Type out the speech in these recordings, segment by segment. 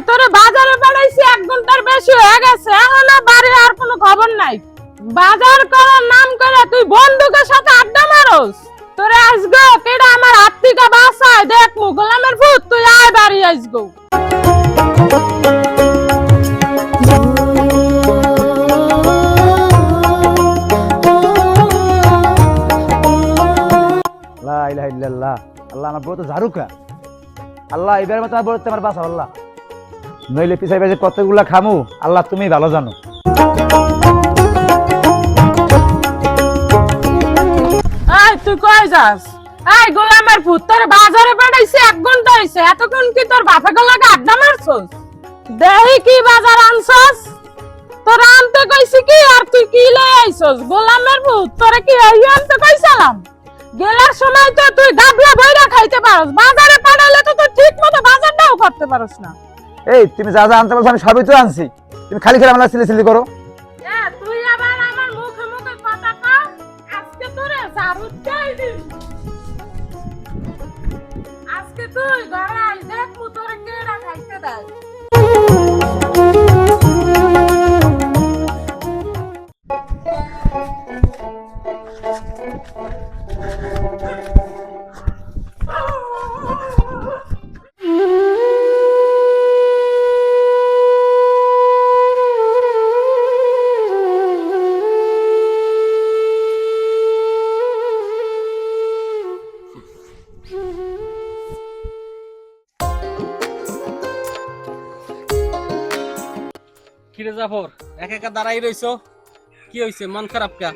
তোরে বাজারে পাঠাইছি 1 ঘন্টার বেশি হয়ে গেছে, এখনো বাড়ি আর কোনো খবর নাই। বাজার করার নাম করে তুই বন্ধুকের সাথে আড্ডা মারোস। তোরে আসগো কেডা আমার হাত থেকে বাঁচায় দেখমু, গোলামের ভূত তুই আয় বাড়ি আসগো। লা ইলাহা ইল্লাল্লাহ। আল্লাহ আমার বড় তো ঝাড়ুকা। আল্লাহ এবার মতো আমার বড়তে আমার বাঁচা আল্লাহ, নইলে পিছাই পিছাই কতগুলা খামু আল্লাহ তুমি ভালো জানো। এই তুই কই যাস? এই গোলামের ভূত তোরে বাজারে পাঠাইছি 1 ঘন্টা হইছে, এতক্ষণ কি তোর বাপে গলাকে আড্ডা মারছস? দেহি কি বাজার আনছস? তোর আনতে কইছি কি আর তুই কি লই আইছস? গোলামের ভূত তোরে কি এই আনতে কইছিলাম? গেলার সময় তো তুই গাবলা বইরা খাইতে পারস, বাজারে পাঠাইলে তো তুই ঠিক মতো বাজারটাও করতে পারস না। এই তুমি যা যা আনতে বলছো আমি সবই তো আনছি, তুমি খালি খালি আমার সিলি সিলি করো। তুই আবার আমার মুখে মুখে কথা কও, আজকে তোরে জারুটাই দিই। আজকে তুই ঘরে আই দেখমু তোরে কেডা খাইতে দেয়। কিরে জাফর, একা একা দাঁড়াই রইছো, কি হইছে? মন খারাপ কা?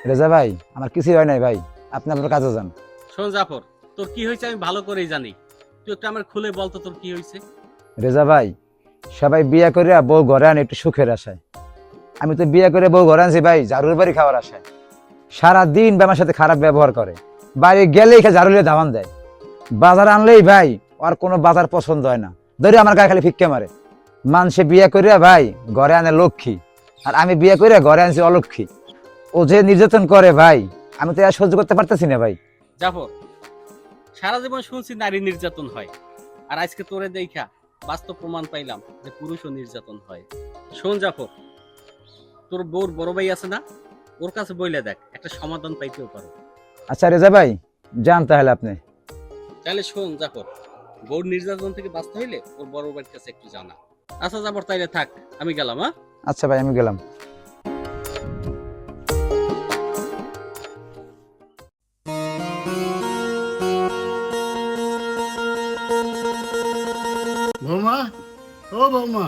রেজা ভাই আমার কিছুই হয় নাই ভাই, আপনি আপনার কাজে যান। শোন জাফর, তোর কি হয়েছে আমি ভালো করেই জানি, তুই একটু আমার খুলে বলতো তোর কি হয়েছে। রেজা ভাই সবাই বিয়ে করে বউ ঘরে আনে একটু সুখের আশায়, আমি তো বিয়ে করে বউ ঘরে আনছি ভাই ঝাড়ুর বাড়ি খাওয়ার আশায়। সারাদিন আমার সাথে খারাপ ব্যবহার করে, বাড়ি গেলেই ঝাড়ু লিয়ে ধাওয়ান দেয়, বাজার আনলেই ভাই আর কোনো বাজার পছন্দ হয় না, ধরে আমার গায়ে খালি ফিক্কে মারে। মানুষে বিয়ে করে ভাই ঘরে আনে লক্ষ্মী, আর আমি বিয়ে করে ঘরে আনছি অলক্ষ্মী। ও যে নির্যাতন করে ভাই আমি তো আর সহ্য করতে পারতেছি না ভাই। জাফর, সারা জীবন শুনছি নারী নির্যাতন হয়, আর আজকে তোরে দেখা বাস্তব প্রমাণ পাইলাম যে পুরুষও নির্যাতন হয়। শোন জাফর, তোর বউর বড় ভাই আছে না, ওর কাছে বইলে দেখ, একটা সমাধান পাইতেও পারো। আচ্ছা রেজা ভাই যান তাহলে আপনি। তাহলে শোন জাফর, বউর নির্যাতন থেকে বাঁচতে হইলে ওর বড় ভাইয়ের কাছে একটু জানা। আচ্ছা জাফর, তাইলে থাক, আমি গেলাম। হ্যাঁ আচ্ছা ভাই আমি গেলাম। বৌমা, ও বৌমা,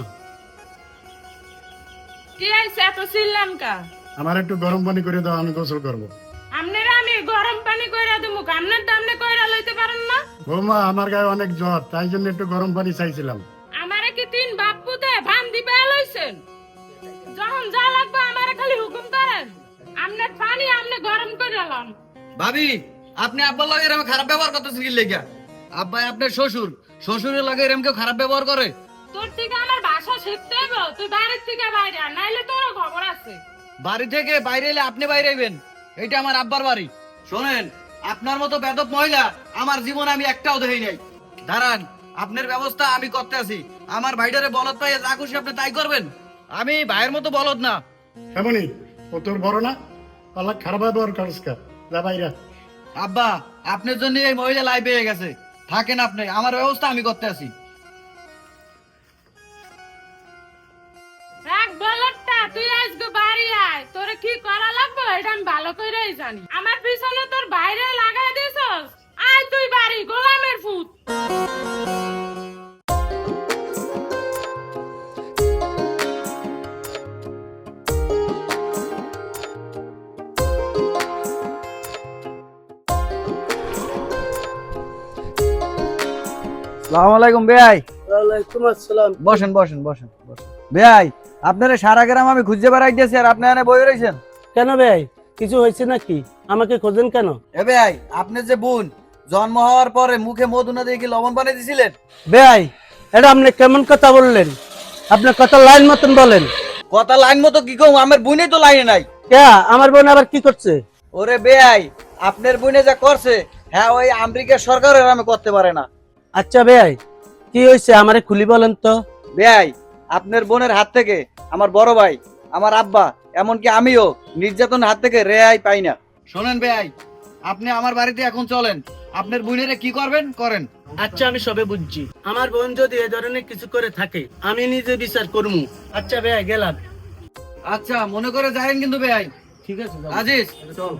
কি হইছে এত চিল্লান কা? আমার একটু গরম পানি করে দাও, আমি গোসল করবো। আমনেরা আমি গরম পানি কইরা দিমু, আমনের দামনে কইরা লইতে পারেন না? বৌমা আমার গায়ে অনেক জ্বর, তাই জন্য একটু গরম পানি চাইছিলাম। আমারে কি 3 বাপ্পু দে ভান দিবে লইছেন? যখন যা লাগবে আমারে খালি হুকুম করেন, আমনের পানি আমনে গরম কইরালাম। ভাবি, আপনি আব্বার লগে এরকম খারাপ ব্যবহার করতেছেন কি লেগা? আব্বাই আপনার শ্বশুর, শ্বশুরের লগে এরকম কেউ খারাপ ব্যবহার করে? তোর থেকে আমার ভাষা শিখতে হবে, তুই বাড়ির থেকে বাইরে আয়, নাইলে তোরও খবর আছে। বাড়ি থেকে বাইরে এলে আপনি বাইরে আইবেন, এইটা আমার আব্বার বাড়ি। শোনেন, আপনার মতো বেদব মহিলা আমার জীবনে আমি একটাও দেখি নাই। দাঁড়ান, আপনার ব্যবস্থা আমি করতে আছি। আমার ভাইটারে বলদ পাইয়ে যা খুশি আপনি তাই করবেন, আমি ভাইয়ের মতো বলদ না। এমনই ও তোর বড় না, আল্লাহ খারাপ ব্যবহার করিস কা, যা বাইরা। আব্বা, আপনার জন্য এই মহিলা লাই পেয়ে গেছে, থাকেন আপনি, আমার ব্যবস্থা আমি করতে আছি। রাখ বলটা, তুই আজকে বাড়ি আয়, তোরে কি করা লাগবে এটা আমি ভালো কইরাই জানি। আমার পিছনে তোর বাইরে লাগাই দিছস, আয় তুই বাড়ি, গোলামের ফুট। আসসালামু আলাইকুম বেয়াই। ওয়ালাইকুম আসসালাম। বসেন বসেন বসেন বসেন। বেয়াই আপনারা সারা গ্রাম আমি খুঁজে বেড়াইতেছি আর আপনি এখানে বই রয়েছেন কেন ভাই, কিছু হয়েছে নাকি? আমাকে খোঁজেন কেন? এ ভাই, আপনার যে বোন জন্ম হওয়ার পরে মুখে মধু না দিয়ে কি লবণ বানিয়ে দিছিলেন? ভাই এটা আপনি কেমন কথা বললেন? আপনার কথা লাইন মতন বলেন। কথা লাইন মতো কি কম, আমার বোনই তো লাইনে নাই। কে আমার বোন আবার কি করছে? ওরে বেয়াই, আপনার বোনে যা করছে, হ্যাঁ ওই আমেরিকার সরকারের আমি করতে পারে না। আচ্ছা ভাই কি হয়েছে আমারে খুলি বলেন তো। বেয়াই, আপনার বোনের হাত থেকে আমার বড় ভাই, আমার আব্বা, এমনকি আমিও নির্যাতনের হাত থেকে রেহাই পাই না। শোনেন বেয়াই, আপনি আমার বাড়িতে এখন চলেন, আপনার বোনেরে কি করবেন করেন। আচ্ছা আমি সবে বুঝছি, আমার বোন যদি এ ধরনের কিছু করে থাকে আমি নিজে বিচার করবো। আচ্ছা ভাই গেলাম। আচ্ছা মনে করে যাবেন কিন্তু বেয়াই। ঠিক আছে যাও। আজিজ চল।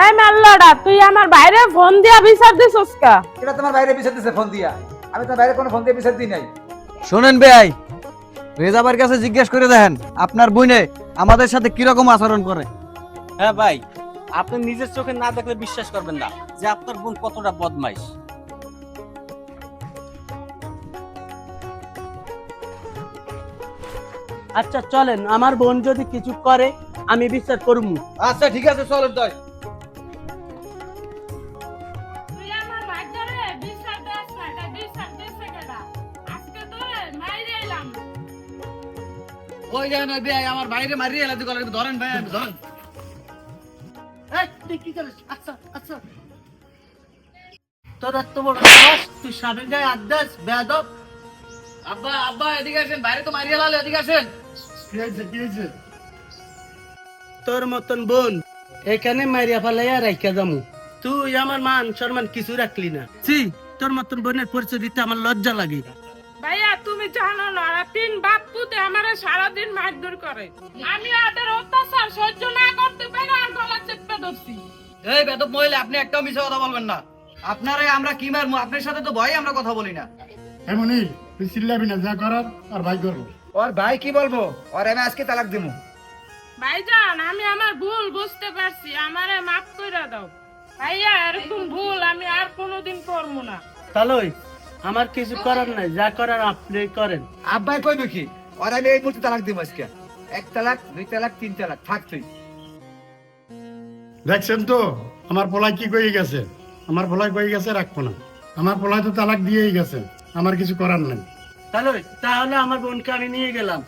এই মাল্লাডা, তুই আমার বাইরে ফোন দিয়া বিচার দিছস কা? এটা তোমার বাইরে বিচার দিছে ফোন দিয়া, আমি তোমার বাইরে কোনো ফোন দিয়ে বিচার দিই নাই। শোনেন বেয়াই, রেজাবার কাছে জিজ্ঞেস করে দেখেন আপনার বোনে আমাদের সাথে কিরকম আচরণ করে। হ্যাঁ ভাই, আপনি নিজের চোখে না দেখলে বিশ্বাস করবেন না যে আপনার বোন কতটা বদমাইশ। আচ্ছা চলেন, আমার বোন যদি কিছু করে আমি বিচার করবো। আচ্ছা ঠিক আছে চলেন তাই। তুই আমার ভাগ্যরে বিচার দাস না, এটা বিচার দিছে কেডা? আজকে তোরে মাইরে এলাম। ওই দেখেন ওই বেয়াই আমার বাইরে মারিয়ে এলাদি করে, ধরেন ভাই ধরেন। এই, তুই কি করিস? আচ্ছা আচ্ছা, তোর এত বড় সাহস, তুই স্বামীর গায়ে আড্ডাস বেয়াদব। আব্বা আব্বা এদিকে আসেন, বাইরে তো মারিয়ে লাল, এদিকে আসেন। কি হয়েছে কি হয়েছে? তোর মতন বোন এখানে মারিয়া ফেলাইয়া রাইখা যামু, তুই আমার মান সম্মান কিছু রাখলি না। ছি, তোর মতন বোনের পরিচয় দিতে আমার লজ্জা লাগে। ভাইয়া তুমি জানো না, ওরা তিন বাপ পুতে আমারে সারাদিন মারধর করে। আমি ওদের অত্যাচার সহ্য না করতে পেরে আর গলা চেপে ধরছি। এই বেদব মহিলা, আপনি একটাও মিছে কথা বলবেন না। আপনারে আমরা কি মারবো, আপনার সাথে তো ভয় আমরা কথা বলি না। এমনই তুই চিল্লাবি না, যা করার আর ভাই করবো। ওর ভাই কি বলবো, ওর আমি আজকে তালাক দিমু। ভাইজান, আমি আমার ভুল বুঝতে পারছি, আমারে মাফ করে দাও। ভাইয়া, এরকম ভুল আমি আর কোনোদিন করবো না। তাহলে আমার কিছু করার নাই, যা করার আপনি করেন। আব্বাই কইবে কি, ওর আমি এই মুহূর্তে তালাক দিমু আজকে। 1 তালাক 2 তালাক 3 তালাক, থাক তুই। দেখছেন তো আমার পোলায় কি কয়ে গেছে, আমার পোলায় কয়ে গেছে রাখবো না। আমার পোলায় তো তালাক দিয়েই গেছে, আমার কিছু করার নাই। তাহলে আমার বোনকে আমি নিয়ে গেলাম,